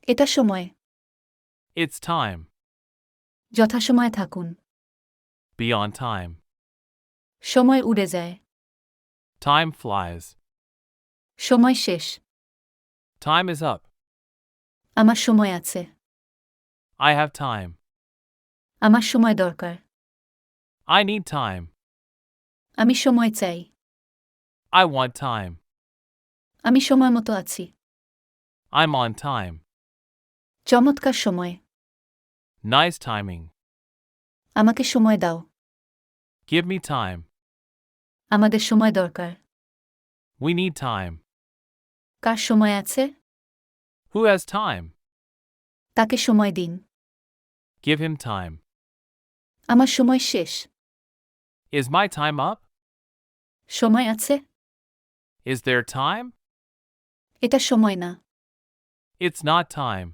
এটা সময়। It's time. যথাসময়ে থাকুন। Be on time. সময় উড়ে যায়। Time flies. সময় শেষ। Time is up. আমার সময় আছে। I have time. আমার সময় দরকার। I need time. আমি সময় চাই। I want time. আমি সময় মতো আছি। I'm on time. চমৎকার সময়। Nice timing. আমাকে সময় দাও। Give me time. আমাদের সময় দরকার। We need time. কার সময় আছে? Who has time? তাকে সময় দিন। Give him time. আমার সময় শেষ। Is my time up? সময় আছে? Is there time? এটা সময় না। It's not time.